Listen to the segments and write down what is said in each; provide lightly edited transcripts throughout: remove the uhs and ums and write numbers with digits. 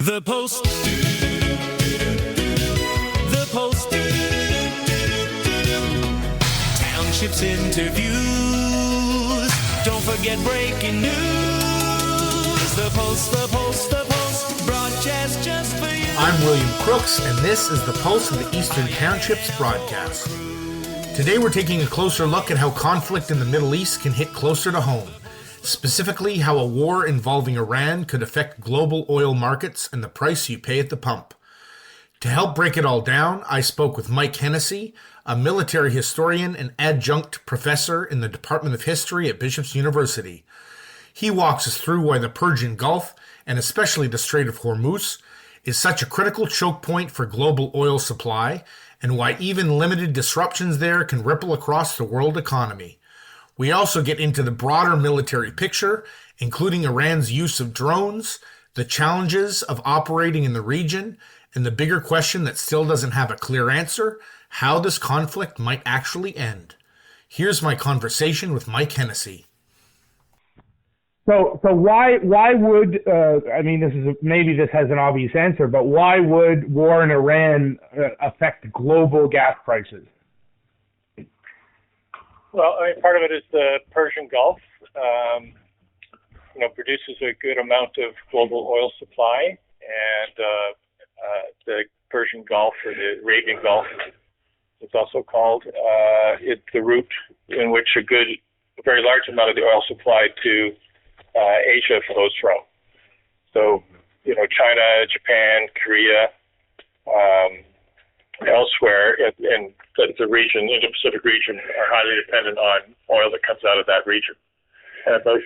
The Post. The Post. Townships interviews. Don't forget breaking news. The Post, the Post, the Post. Broadcast just for you. I'm William Crooks, and this is the Pulse of the Eastern Townships broadcast. Today we're taking a closer look at how conflict in the Middle East can hit closer to home. Specifically, how a war involving Iran could affect global oil markets and the price you pay at the pump. To help break it all down, I spoke with Mike Hennessy, a military historian and adjunct professor in the Department of History at Bishop's University. He walks us through why the Persian Gulf, and especially the Strait of Hormuz, is such a critical choke point for global oil supply, and why even limited disruptions there can ripple across the world economy. We also get into the broader military picture, including Iran's use of drones, the challenges of operating in the region, and the bigger question that still doesn't have a clear answer, how this conflict might actually end. Here's my conversation with Mike Hennessy. So why would maybe this has an obvious answer, but why would war in Iran affect global gas prices? Well, part of it is the Persian Gulf. Produces a good amount of global oil supply, and the Persian Gulf, or the Arabian Gulf, it's also called. It's the route in which a very large amount of the oil supply to Asia flows from. So, China, Japan, Korea, elsewhere in the region, Indo-Pacific region, are highly dependent on oil that comes out of that region. And about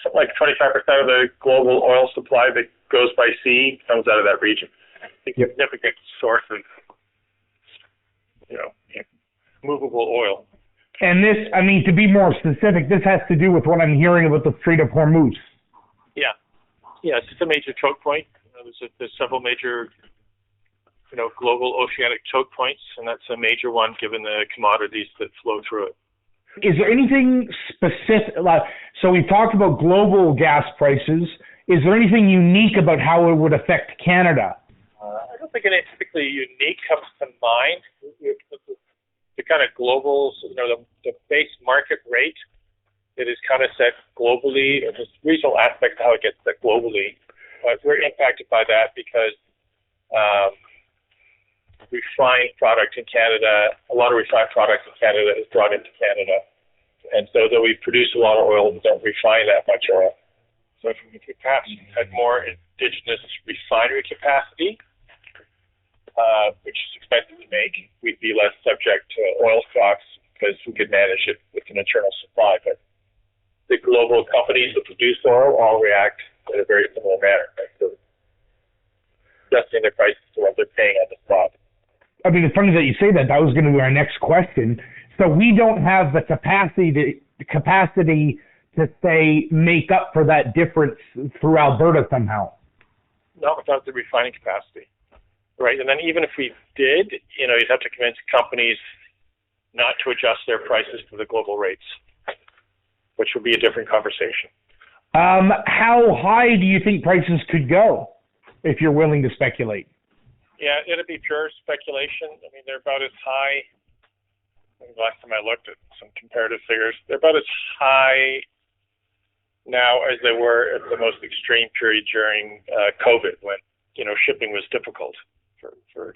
something like 25% of the global oil supply that goes by sea comes out of that region. A significant source of, movable oil. And this, to be more specific, this has to do with what I'm hearing about the Strait of Hormuz. Yeah, it's just a major choke point. There's several major global oceanic choke points, and that's a major one given the commodities that flow through it. Is there anything specific? So we've talked about global gas prices. Is there anything unique about how it would affect Canada? I don't think anything particularly unique comes to mind. The kind of global, the base market rate that is kind of set globally, there's regional aspect to how it gets set globally. But we're impacted by that because refined product in Canada, a lot of refined product in Canada is brought into Canada. And so though we produce a lot of oil, we don't refine that much oil. So if we perhaps had more indigenous refinery capacity, which is expensive to make, we'd be less subject to oil shocks because we could manage it with an internal supply. But the global companies that produce oil all react in a very similar manner, right? So adjusting their prices to what they're paying on the spot. It's funny that you say that. That was going to be our next question. So we don't have the capacity to say make up for that difference through Alberta somehow. No, without the refining capacity. Right, and then even if we did, you'd have to convince companies not to adjust their prices to the global rates, which would be a different conversation. How high do you think prices could go, if you're willing to speculate? Yeah, it'd be pure speculation. They're about as high. Last time I looked at some comparative figures, they're about as high now as they were at the most extreme period during COVID, when shipping was difficult for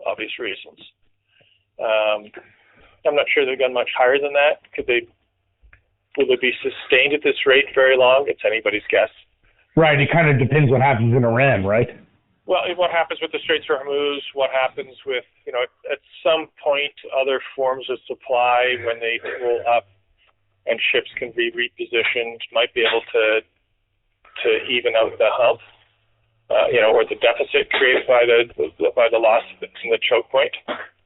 obvious reasons. I'm not sure they've gone much higher than that. Will they be sustained at this rate very long? It's anybody's guess. Right. It kind of depends what happens in Iran, right? Well, what happens with the Strait of Hormuz, what happens with, at some point, other forms of supply, when they roll up and ships can be repositioned, might be able to even out the hump, or the deficit created by the loss in the choke point.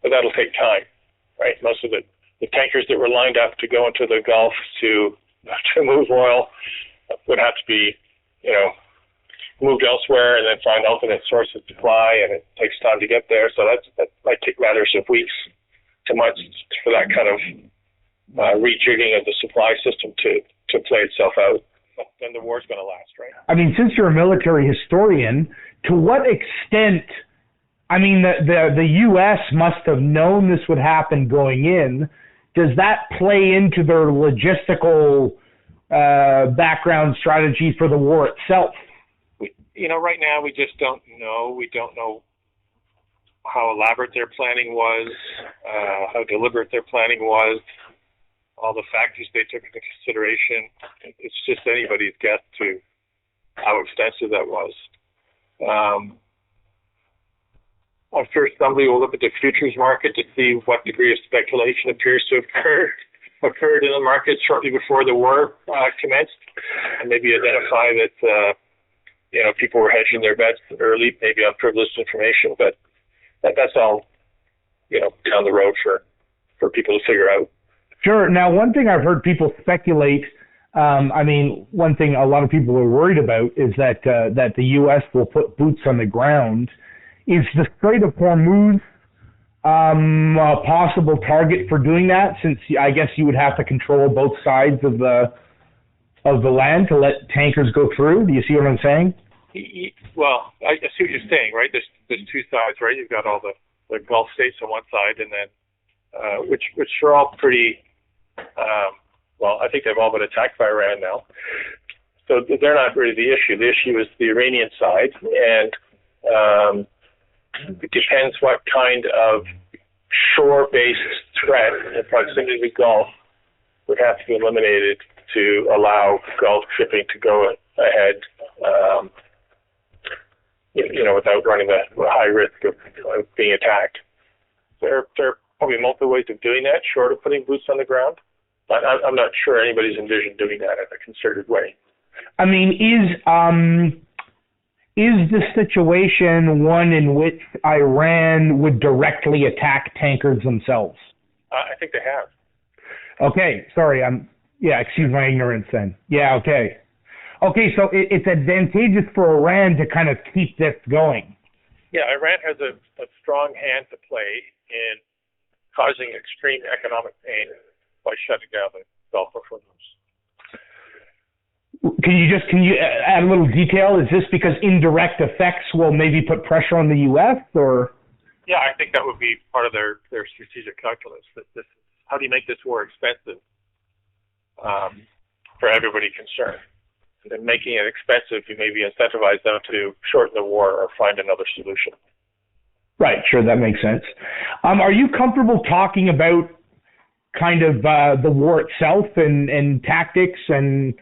But that'll take time, right? Most of the tankers that were lined up to go into the Gulf to move oil would have to be, moved elsewhere and then find alternate sources of supply, and it takes time to get there. So that might take matters of weeks to months for that kind of rejigging of the supply system to play itself out. Then the war's going to last, right? Since you're a military historian, to what extent, I mean, the U.S. must have known this would happen going in. Does that play into their logistical background strategy for the war itself? Right now we just don't know. We don't know how elaborate their planning was, how deliberate their planning was, all the factors they took into consideration. It's just anybody's guess to how extensive that was. I'm sure somebody will look at the futures market to see what degree of speculation appears to have occurred in the market shortly before the war commenced, and maybe identify that people were hedging their bets early, maybe on privileged information. But that's all down the road for people to figure out. Sure. Now, one thing I've heard people speculate. One thing a lot of people are worried about is that the U.S. will put boots on the ground. Is the Strait of Hormuz a possible target for doing that? Since I guess you would have to control both sides of the land to let tankers go through. Do you see what I'm saying? Well, I see what you're saying, right? There's two sides, right? You've got all the Gulf states on one side, and then which are all pretty. I think they've all been attacked by Iran now, so they're not really the issue. The issue is the Iranian side, and it depends what kind of shore-based threat in proximity to the Gulf would have to be eliminated to allow Gulf shipping to go ahead, without running the high risk of being attacked. There are probably multiple ways of doing that, short of putting boots on the ground. But I'm not sure anybody's envisioned doing that in a concerted way. I mean, is the situation one in which Iran would directly attack tankers themselves? I think they have. Okay, sorry. Excuse my ignorance then. Yeah, okay. Okay, so it's advantageous for Iran to kind of keep this going. Yeah, Iran has a strong hand to play in causing extreme economic pain by shutting down the Gulf of Hormuz. Can you add a little detail? Is this because indirect effects will maybe put pressure on the U.S. or? Yeah, I think that would be part of their strategic calculus. How do you make this war expensive for everybody concerned? And then making it expensive, you maybe incentivize them to shorten the war or find another solution. Right, sure, that makes sense. Are you comfortable talking about kind of the war itself and tactics and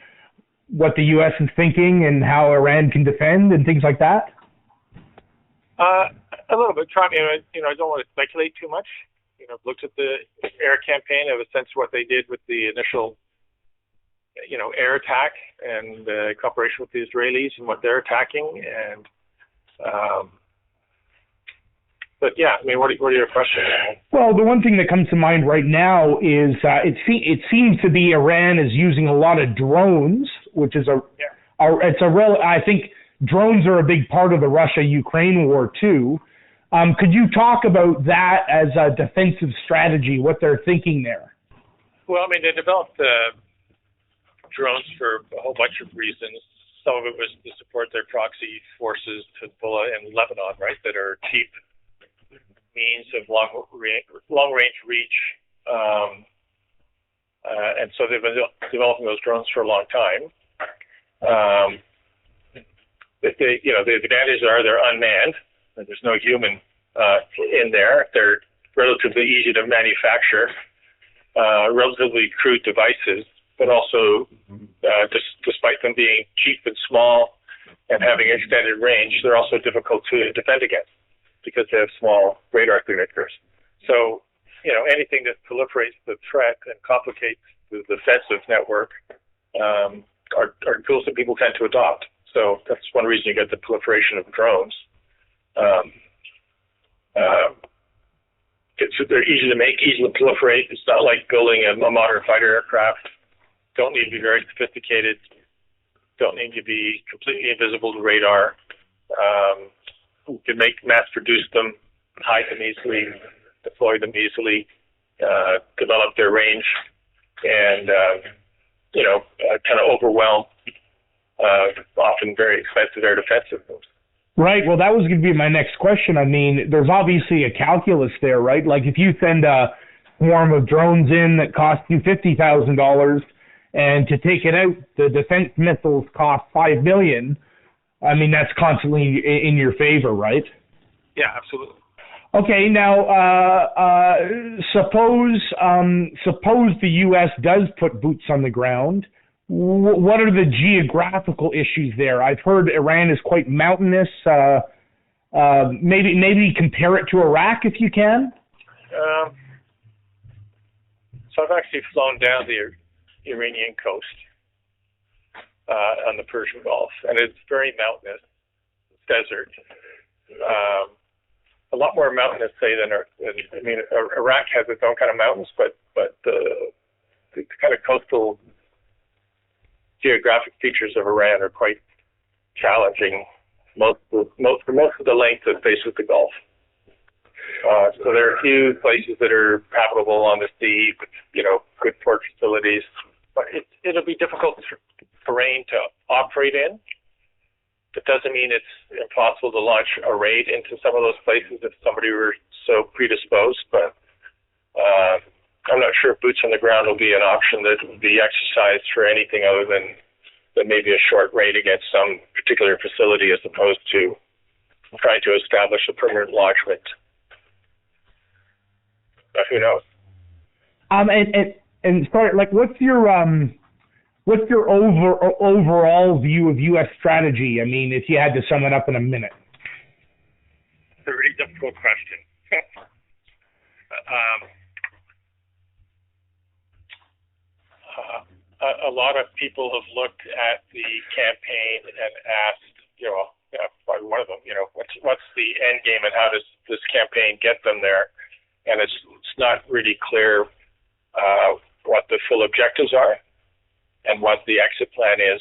what the U.S. is thinking and how Iran can defend and things like that? A little bit. I don't want to speculate too much. I've looked at the air campaign. I have a sense of what they did with the initial, air attack and cooperation with the Israelis and what they're attacking. And, but yeah, what are your questions? Well, the one thing that comes to mind right now is it seems to be Iran is using a lot of drones, which is I think drones are a big part of the Russia-Ukraine war too. Could you talk about that as a defensive strategy, what they're thinking there? Well, they developed drones for a whole bunch of reasons. Some of it was to support their proxy forces, Hezbollah in Lebanon, right, that are cheap means of long-range reach. And so they've been developing those drones for a long time. The advantages are they're unmanned. There's no human in there. They're relatively easy to manufacture, relatively crude devices, but also, despite them being cheap and small and having extended range, they're also difficult to defend against because they have small radar signatures. So, anything that proliferates the threat and complicates the defensive network are tools that people tend to adopt. So that's one reason you get the proliferation of drones. They're easy to make, easy to proliferate. It's not like building a modern fighter aircraft. Don't need to be very sophisticated. Don't need to be completely invisible to radar. You can mass-produce them, hide them easily, deploy them easily, develop their range, and kind of overwhelm often very expensive air defense systems. Right. Well, that was going to be my next question. I mean, there's obviously a calculus there, right? Like if you send a swarm of drones in that cost you $50,000 and to take it out, the defense missiles cost $5 million. I mean, that's constantly in your favor, right? Yeah, absolutely. Okay, now suppose the U.S. does put boots on the ground. What are the geographical issues there? I've heard Iran is quite mountainous. Maybe compare it to Iraq if you can. So I've actually flown down the Iranian coast on the Persian Gulf, and it's very mountainous. It's desert. A lot more mountainous, say, than Iraq has its own kind of mountains, but the kind of coastal geographic features of Iran are quite challenging. Most of the length that faces the Gulf. So there are a few places that are habitable on the sea, with, good port facilities, but it'll be difficult terrain to operate in. It doesn't mean it's impossible to launch a raid into some of those places if somebody were so predisposed, but I'm not sure if boots on the ground will be an option that would be exercised for anything other than maybe a short raid against some particular facility as opposed to trying to establish a permanent lodgement. Who knows? And sorry, like, what's your overall view of U.S. strategy? I mean, if you had to sum it up in a minute. It's a really difficult question. A lot of people have looked at the campaign and asked, probably one of them, what's the end game and how does this campaign get them there? And it's not really clear what the full objectives are and what the exit plan is.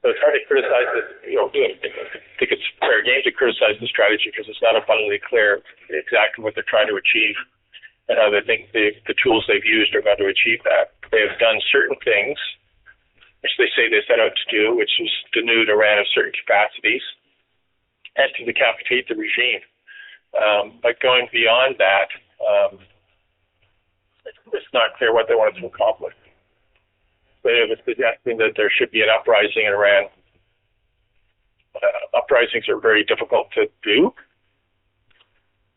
So it's hard to criticize this. I think it's fair game to criticize the strategy because it's not abundantly clear exactly what they're trying to achieve and how they think the tools they've used are going to achieve that. They have done certain things, which they say they set out to do, which is denude Iran of certain capacities and to decapitate the regime. But going beyond that, it's not clear what they wanted to accomplish. They were suggesting that there should be an uprising in Iran. Uprisings are very difficult to do.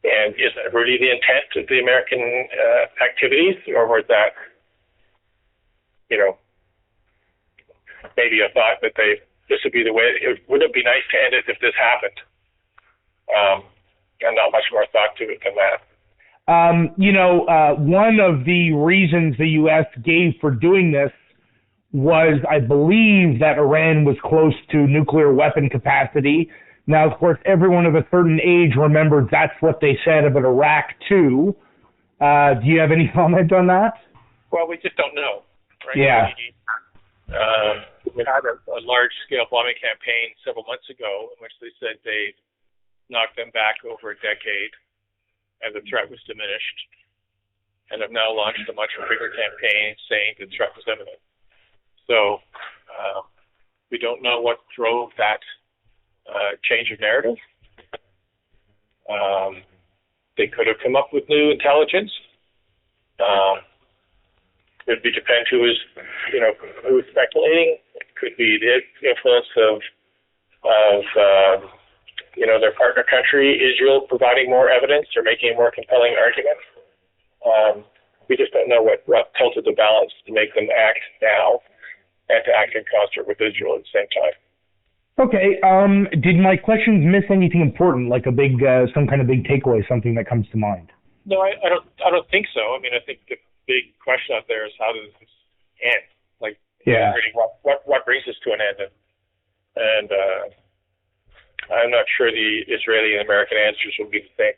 And is that really the intent of the American activities, or was that, maybe a thought that this would be the way? Would it be nice to end it if this happened? And not much more thought to it than that. One of the reasons the U.S. gave for doing this was, I believe, that Iran was close to nuclear weapon capacity. Now, of course, everyone of a certain age remembers that's what they said about Iraq, too. Do you have any comment on that? Well, we just don't know. Right? Yeah. We had a large-scale bombing campaign several months ago in which they said they knocked them back over a decade and the threat was diminished, and have now launched a much bigger campaign saying the threat was imminent. So we don't know what drove that change of narrative. They could have come up with new intelligence. It would depend who was speculating. It could be the influence of their partner country, Israel, providing more evidence or making a more compelling argument. We just don't know what tilted the balance to make them act now and to act in concert with Israel at the same time. Okay. Did my questions miss anything important, like a big, some kind of big takeaway, something that comes to mind? No, I don't think so. I mean, I think the big question out there is how does this end? Really, what brings us to an end? And I'm not sure the Israeli and American answers will be the same.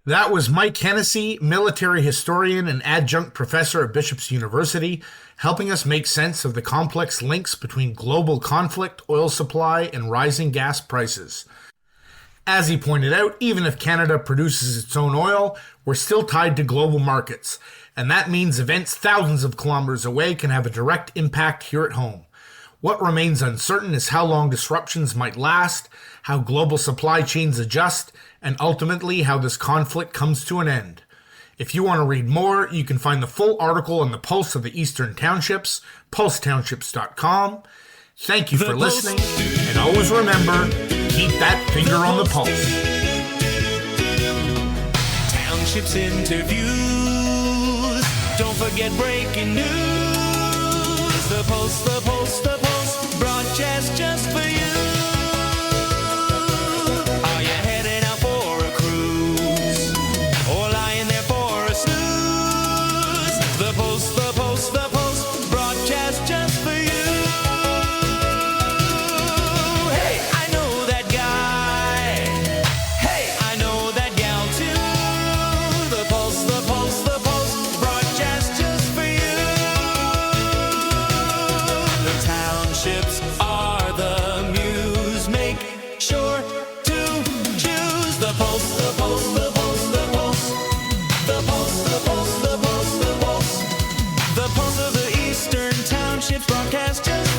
That was Mike Hennessy, military historian and adjunct professor at Bishop's University, helping us make sense of the complex links between global conflict, oil supply, and rising gas prices. As he pointed out, even if Canada produces its own oil, we're still tied to global markets, and that means events thousands of kilometers away can have a direct impact here at home. What remains uncertain is how long disruptions might last, how global supply chains adjust, and ultimately how this conflict comes to an end. If you want to read more, you can find the full article on the Pulse of the Eastern Townships, pulsetownships.com. Thank you for listening, and always remember, keep that finger on the pulse. Townships interviews. Don't forget breaking news. The Pulse, the Pulse, the Pulse, broadcast just for you. Are you heading out for a cruise? Or lying there for a snooze? The Pulse, the Pulse, the Pulse, broadcast just for you. Hey, I know that guy. Hey, I know that gal too. The Pulse, the Pulse, the Pulse, broadcast just for you. The townships are the muse. Make sure to choose the Pulse, the Pulse, the Pulse, the Pulse, the Pulse, the Pulse, the Pulse, the Pulse, the Pulse of the Eastern Townships broadcast just